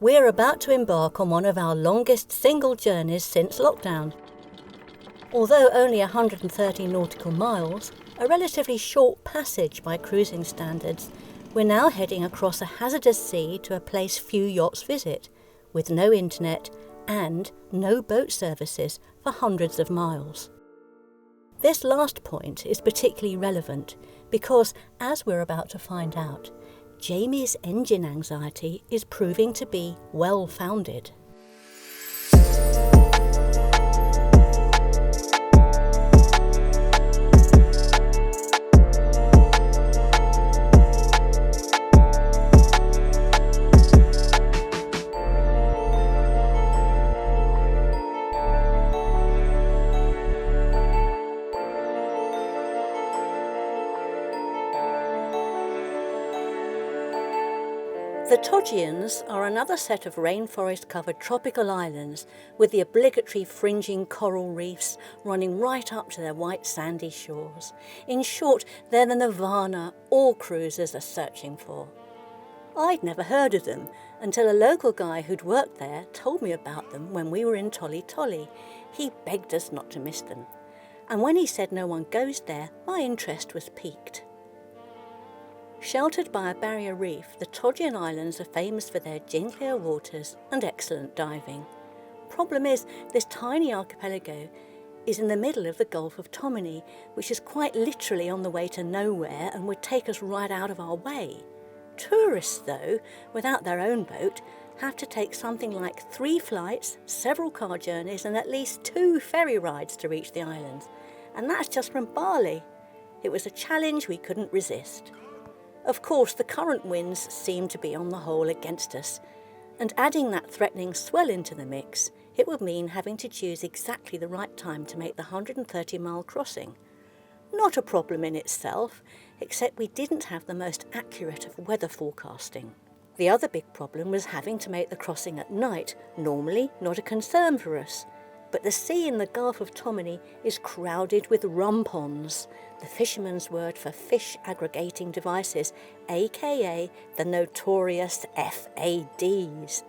We're about to embark on one of our longest single journeys since lockdown. Although only 130 nautical miles, a relatively short passage by cruising standards, we're now heading across a hazardous sea to a place few yachts visit, with no internet and no boat services for hundreds of miles. This last point is particularly relevant because, as we're about to find out, Jamie's engine anxiety is proving to be well-founded. The Togeans are another set of rainforest-covered tropical islands with the obligatory fringing coral reefs running right up to their white sandy shores. In short, they're the nirvana all cruisers are searching for. I'd never heard of them until a local guy who'd worked there told me about them when we were in Tolly Tolly. He begged us not to miss them, and when he said no one goes there, my interest was piqued. Sheltered by a barrier reef, the Togean Islands are famous for their gin clear waters and excellent diving. Problem is, this tiny archipelago is in the middle of the Gulf of Tomini, which is quite literally on the way to nowhere and would take us right out of our way. Tourists, though, without their own boat, have to take something like 3 flights, several car journeys and at least 2 ferry rides to reach the islands. And that's just from Bali. It was a challenge we couldn't resist. Of course, the current winds seem to be on the whole against us, and adding that threatening swell into the mix, it would mean having to choose exactly the right time to make the 130-mile crossing. Not a problem in itself, except we didn't have the most accurate of weather forecasting. The other big problem was having to make the crossing at night, normally not a concern for us. But the sea in the Gulf of Tomini is crowded with rumpons, the fisherman's word for fish aggregating devices, aka the notorious FADs.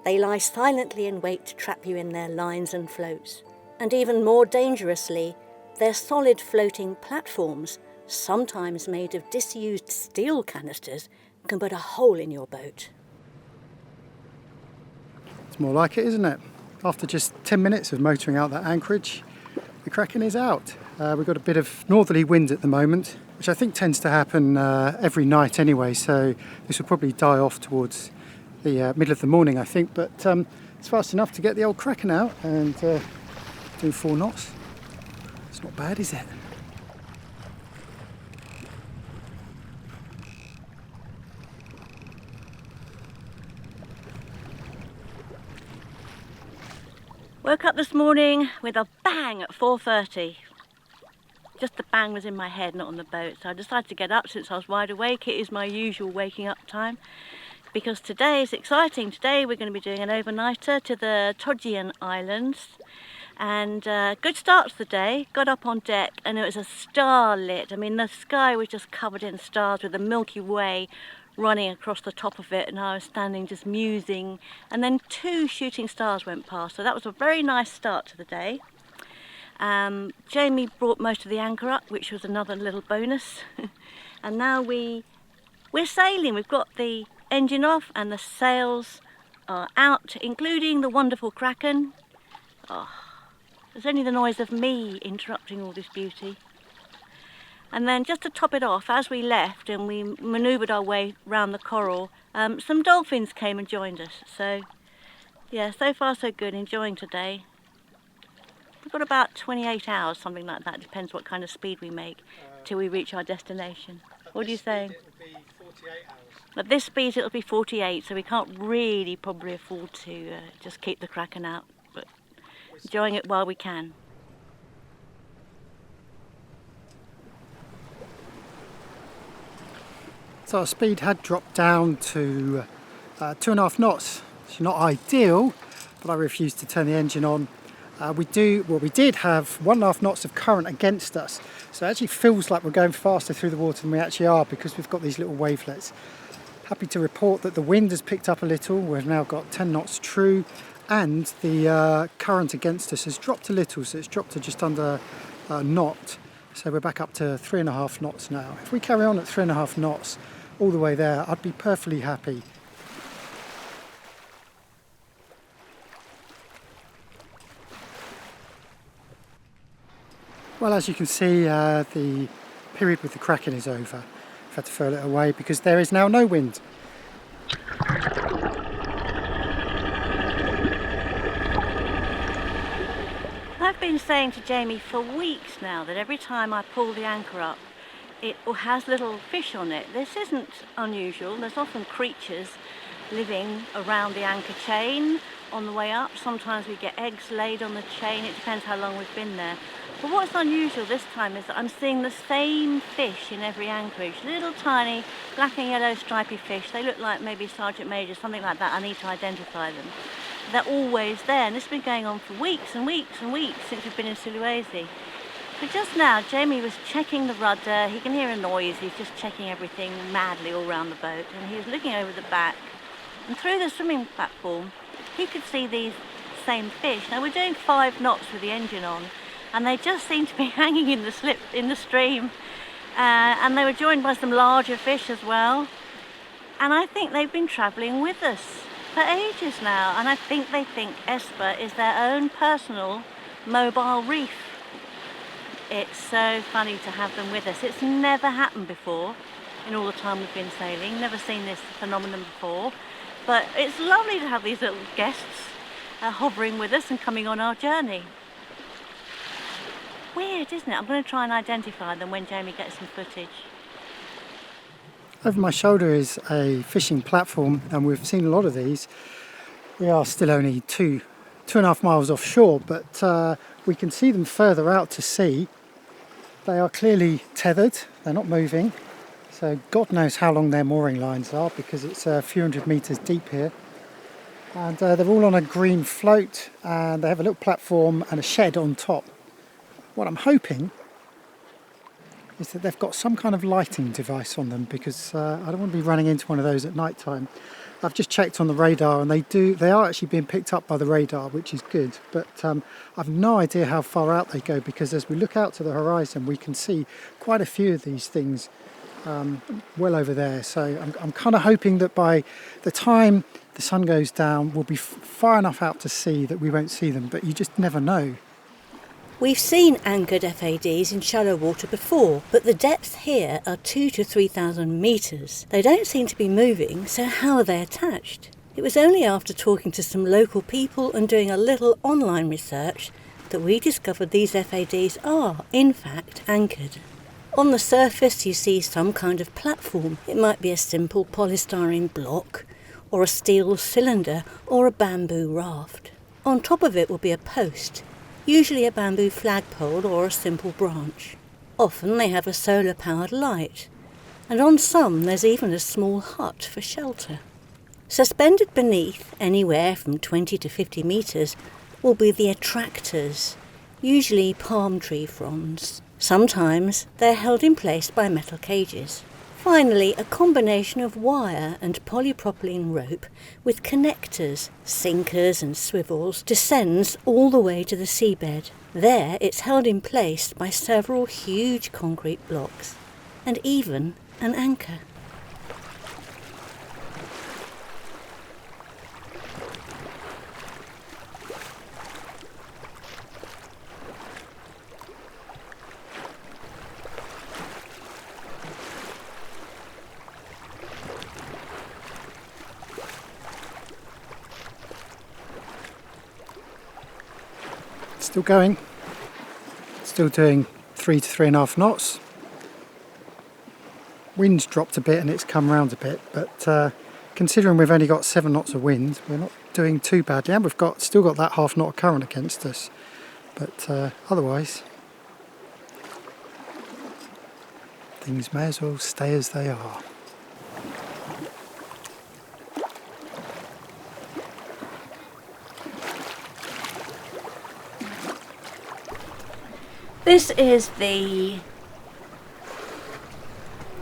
They lie silently in wait to trap you in their lines and floats. And even more dangerously, they're solid floating platforms, sometimes made of disused steel canisters, can put a hole in your boat. It's more like it, isn't it? After just 10 minutes of motoring out that anchorage, the Kraken is out. We've got a bit of northerly wind at the moment, which I think tends to happen every night anyway, so this will probably die off towards the middle of the morning, I think, but it's fast enough to get the old Kraken out and do 4 knots. It's not bad, is it? Woke up this morning with a bang at 4:30. Just the bang was in my head, not on the boat. So I decided to get up since I was wide awake. It is my usual waking up time because today is exciting. Today we're going to be doing an overnighter to the Togean Islands. And good start to the day. Got up on deck and it was a starlit. I mean, the sky was just covered in stars with the Milky Way running across the top of it, and I was standing just musing, and then 2 shooting stars went past, so that was a very nice start to the day. Jamie brought most of the anchor up, which was another little bonus. And now we're sailing. We've got the engine off and the sails are out, including the wonderful Kraken. Oh, there's only the noise of me interrupting all this beauty. And then just to top it off, as we left and we manoeuvred our way round the coral, some dolphins came and joined us. So yeah, so far so good, enjoying today. We've got about 28 hours, something like that, depends what kind of speed we make, till we reach our destination. What do you say? It'll be 48 hours. At this speed it'll be 48, so we can't really probably afford to just keep the Kraken out, but enjoying it while we can. So our speed had dropped down to 2.5 knots. It's not ideal, but I refused to turn the engine on. We did have 1.5 knots of current against us, so it actually feels like we're going faster through the water than we actually are because we've got these little wavelets. Happy to report that the wind has picked up a little. We've now got 10 knots true, and the current against us has dropped a little, so it's dropped to just under a knot. So we're back up to 3.5 knots now. If we carry on at 3.5 knots all the way there, I'd be perfectly happy. Well, as you can see, the period with the Kraken is over. I've had to furl it away because there is now no wind. I've been saying to Jamie for weeks now that every time I pull the anchor up, it has little fish on it. This isn't unusual. There's often creatures living around the anchor chain on the way up. Sometimes we get eggs laid on the chain. It depends how long we've been there. But what's unusual this time is that I'm seeing the same fish in every anchorage. Little tiny black and yellow stripy fish. They look like maybe Sergeant Major, something like that. I need to identify them. They're always there, and this has been going on for weeks and weeks and weeks since we've been in Sulawesi. But just now, Jamie was checking the rudder. He can hear a noise. He's just checking everything madly all around the boat, and he was looking over the back. And through the swimming platform, he could see these same fish. Now, we're doing 5 knots with the engine on, and they just seem to be hanging in the stream. And they were joined by some larger fish as well. And I think they've been travelling with us for ages now. And I think they think Esper is their own personal mobile reef. It's so funny to have them with us. It's never happened before in all the time we've been sailing. Never seen this phenomenon before. But it's lovely to have these little guests hovering with us and coming on our journey. Weird, isn't it? I'm going to try and identify them when Jamie gets some footage. Over my shoulder is a fishing platform, and we've seen a lot of these. We are still only 2.5 miles offshore, but we can see them further out to sea. They are clearly tethered, they're not moving. So God knows how long their mooring lines are, because it's a few hundred metres deep here. And they're all on a green float, and they have a little platform and a shed on top. What I'm hoping is that they've got some kind of lighting device on them, because I don't want to be running into one of those at night time. I've just checked on the radar, and they are actually being picked up by the radar, which is good, but I've no idea how far out they go, because as we look out to the horizon we can see quite a few of these things well over there. So I'm kind of hoping that by the time the sun goes down we'll be far enough out to sea that we won't see them, but you just never know. We've seen anchored FADs in shallow water before, but the depths here are 2,000 to 3,000 metres. They don't seem to be moving, so how are they attached? It was only after talking to some local people and doing a little online research that we discovered these FADs are, in fact, anchored. On the surface you see some kind of platform. It might be a simple polystyrene block, or a steel cylinder, or a bamboo raft. On top of it will be a post, usually a bamboo flagpole or a simple branch. Often they have a solar-powered light, and on some there's even a small hut for shelter. Suspended beneath, anywhere from 20 to 50 metres, will be the attractors, usually palm tree fronds. Sometimes they're held in place by metal cages. Finally, a combination of wire and polypropylene rope with connectors, sinkers and swivels descends all the way to the seabed. There it's held in place by several huge concrete blocks and even an anchor. Still going, still doing 3 to 3.5 knots. Wind's dropped a bit and it's come round a bit, but considering we've only got 7 knots of wind, we're not doing too badly, and we've still got that half knot of current against us, but otherwise things may as well stay as they are. This is the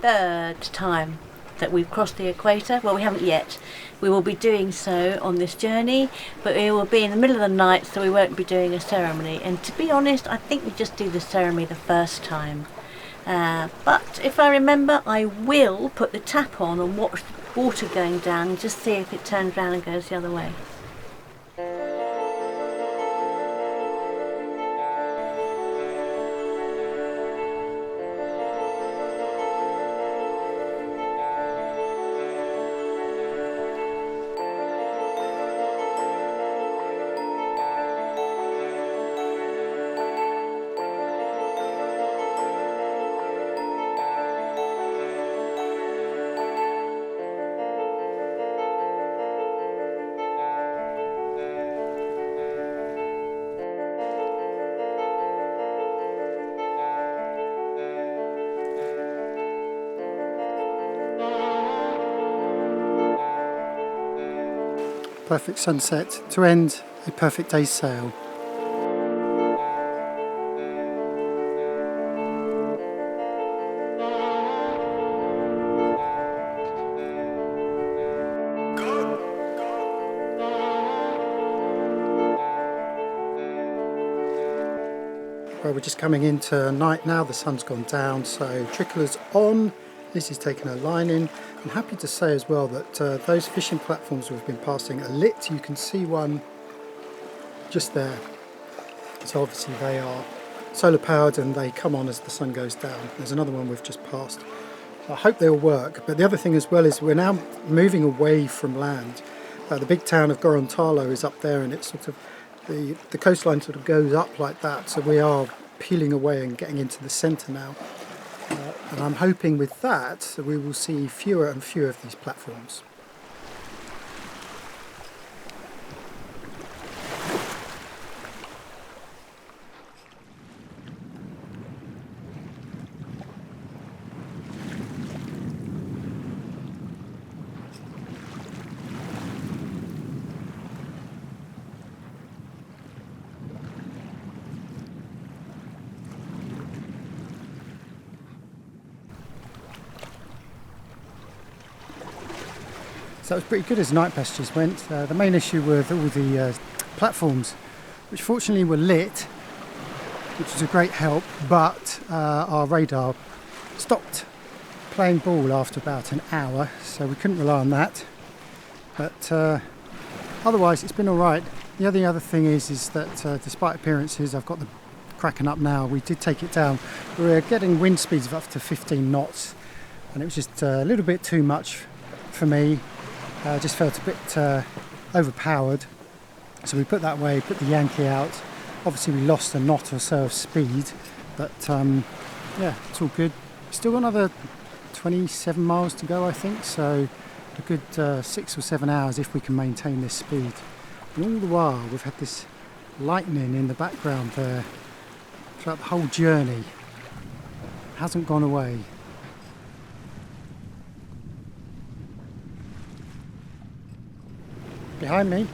third time that we've crossed the equator. Well, we haven't yet. We will be doing so on this journey, but it will be in the middle of the night, so we won't be doing a ceremony. And to be honest, I think we just do the ceremony the first time. But if I remember, I will put the tap on and watch the water going down and just see if it turns around and goes the other way. Perfect sunset to end a perfect day's sail. Well, we're just coming into night now, the sun's gone down, so trickler's on. This is taking a line in. I'm happy to say as well that those fishing platforms we've been passing are lit. You can see one just there. So obviously they are solar powered and they come on as the sun goes down. There's another one we've just passed. I hope they'll work. But the other thing as well is we're now moving away from land. The big town of Gorontalo is up there, and it's sort of the coastline sort of goes up like that. So we are peeling away and getting into the centre now. And I'm hoping with that we will see fewer and fewer of these platforms. So that was pretty good as night passengers went. The main issue with all the platforms, which fortunately were lit, which was a great help, but our radar stopped playing ball after about an hour, so we couldn't rely on that. But otherwise it's been all right. The only other thing is that despite appearances, I've got the Kraken up now. We did take it down. We're getting wind speeds of up to 15 knots, and it was just a little bit too much for me. Just felt a bit overpowered, so we put that way, put the Yankee out. Obviously we lost a knot or so of speed, but yeah, it's all good. Still got another 27 miles to go, I think, so a good 6 or 7 hours if we can maintain this speed. And all the while we've had this lightning in the background there throughout the whole journey. It hasn't gone away. Behind me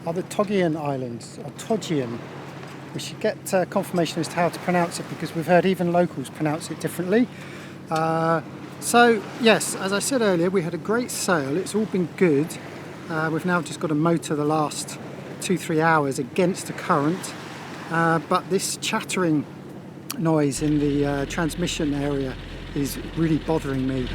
are the Togean Islands, or Togean. We should get confirmation as to how to pronounce it, because we've heard even locals pronounce it differently. So yes, as I said earlier, we had a great sail. It's all been good. We've now just got to motor the last 2-3 hours against the current, but this chattering noise in the transmission area is really bothering me.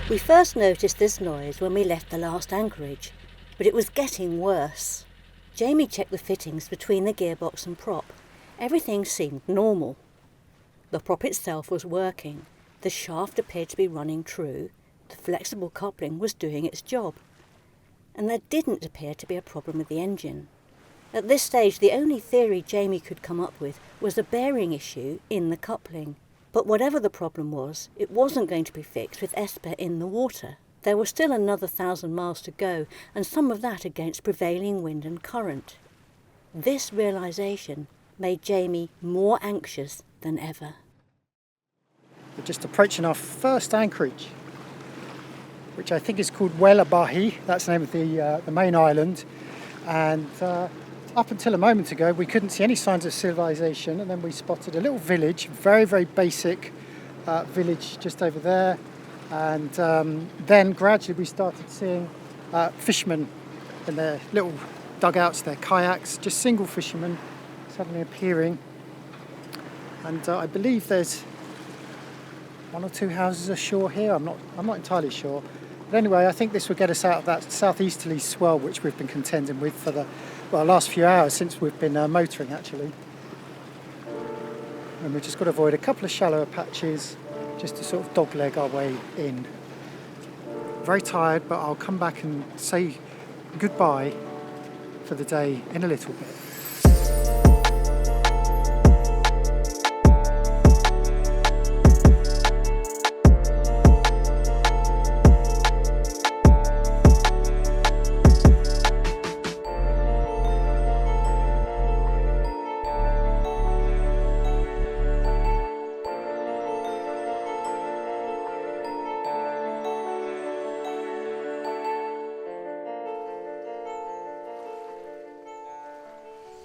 We first noticed this noise when we left the last anchorage, but it was getting worse. Jamie checked the fittings between the gearbox and prop. Everything seemed normal. The prop itself was working, the shaft appeared to be running true, the flexible coupling was doing its job, and there didn't appear to be a problem with the engine. At this stage, the only theory Jamie could come up with was a bearing issue in the coupling. But whatever the problem was, it wasn't going to be fixed with Esper in the water. There was still another 1,000 miles to go, and some of that against prevailing wind and current. This realisation made Jamie more anxious than ever. We're just approaching our first anchorage. which I think is called Welabahi. That's the name of the main island. And up until a moment ago, we couldn't see any signs of civilization, and then we spotted a little village, very, very basic village just over there. And then gradually we started seeing fishermen in their little dugouts, their kayaks, just single fishermen suddenly appearing. And I believe there's one or two houses ashore here. I'm not entirely sure. But anyway, I think this will get us out of that southeasterly swell which we've been contending with for the last few hours since we've been motoring actually. And we've just got to avoid a couple of shallower patches just to sort of dogleg our way in. Very tired, but I'll come back and say goodbye for the day in a little bit.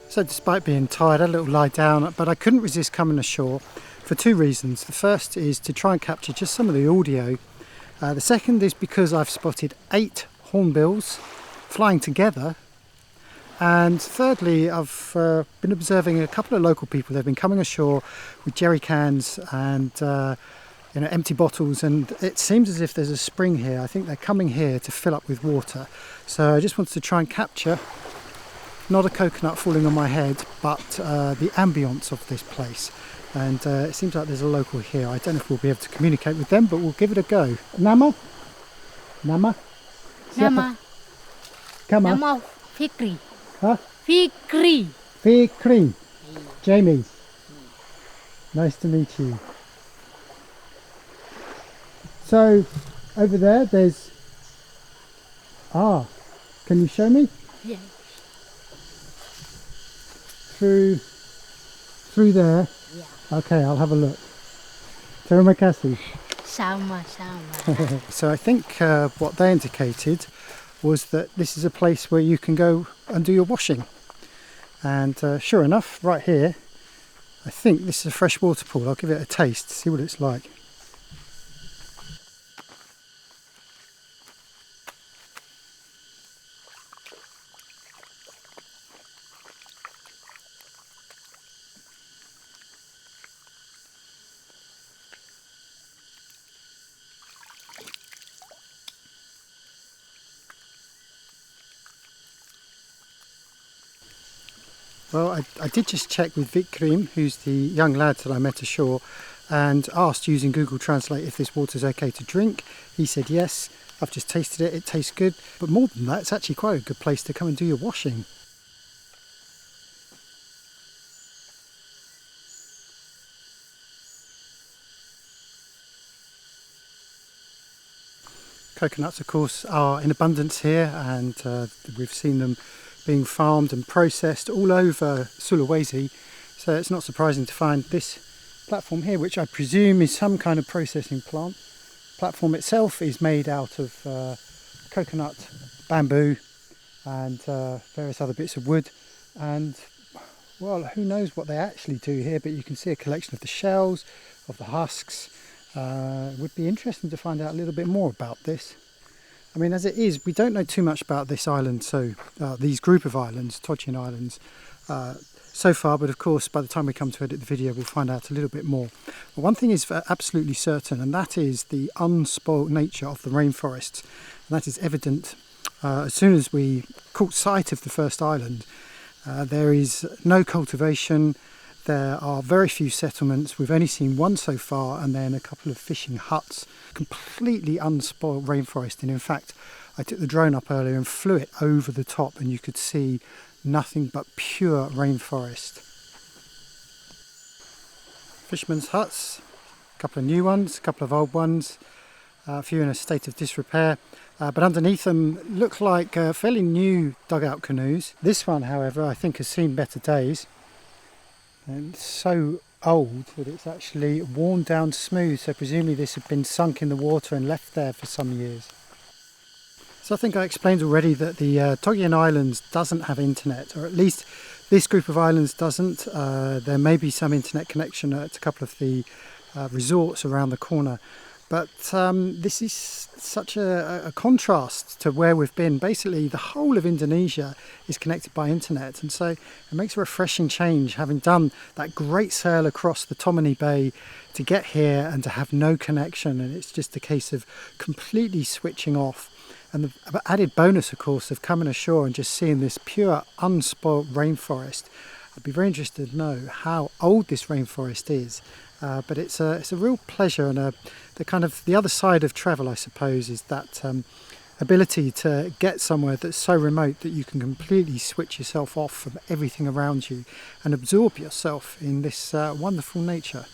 So despite being tired, I had a little lie down, but I couldn't resist coming ashore for two reasons. The first is to try and capture just some of the audio. The second is because I've spotted 8 hornbills flying together. And thirdly, I've been observing a couple of local people. They've been coming ashore with jerry cans and empty bottles, and it seems as if there's a spring here. I think they're coming here to fill up with water. So I just wanted to try and capture not a coconut falling on my head, but the ambience of this place. And it seems like there's a local here. I don't know if we'll be able to communicate with them, but we'll give it a go. Nama? Nama? Nama. Come on. Nama Fikri. Huh? Fikri. Fikri. Jamie. Nice to meet you. So, over there's... can you show me? Yeah. Through there? Yeah. Okay, I'll have a look. Terima kasih. Sama. So I think what they indicated was that this is a place where you can go and do your washing. And sure enough, right here, I think this is a freshwater pool. I'll give it a taste, see what it's like. Well, I did just check with Vikrim, who's the young lad that I met ashore, and asked using Google Translate if this water's okay to drink. He said yes. I've just tasted it, it tastes good. But more than that, it's actually quite a good place to come and do your washing. Coconuts, of course, are in abundance here, and we've seen them being farmed and processed all over Sulawesi, so it's not surprising to find this platform here, which I presume is some kind of processing plant. The platform itself is made out of coconut, bamboo and various other bits of wood, and well, who knows what they actually do here, but you can see a collection of the shells, of the husks. It would be interesting to find out a little bit more about this. I mean, as it is, we don't know too much about this island, so these group of islands, Togean Islands, so far, but of course, by the time we come to edit the video, we'll find out a little bit more. But one thing is absolutely certain, and that is the unspoiled nature of the rainforest. And that is evident as soon as we caught sight of the first island. There is no cultivation. There are very few settlements. We've only seen one so far, and then a couple of fishing huts. Completely unspoiled rainforest, and in fact I took the drone up earlier and flew it over the top, and you could see nothing but pure rainforest. Fishermen's huts, a couple of new ones, a couple of old ones, a few in a state of disrepair, but underneath them look like fairly new dugout canoes. This one, however, I think has seen better days. And it's so old that it's actually worn down smooth, so presumably this had been sunk in the water and left there for some years. So I think I explained already that the Togean Islands doesn't have internet, or at least this group of islands doesn't. There may be some internet connection at a couple of the resorts around the corner, but this is such a contrast to where we've been. Basically, the whole of Indonesia is connected by internet, and so it makes a refreshing change having done that great sail across the Tomini Bay to get here and to have no connection, and it's just a case of completely switching off. And the added bonus, of course, of coming ashore and just seeing this pure, unspoilt rainforest. I'd be very interested to know how old this rainforest is. But it's a real pleasure, and the other side of travel, I suppose, is that ability to get somewhere that's so remote that you can completely switch yourself off from everything around you and absorb yourself in this wonderful nature.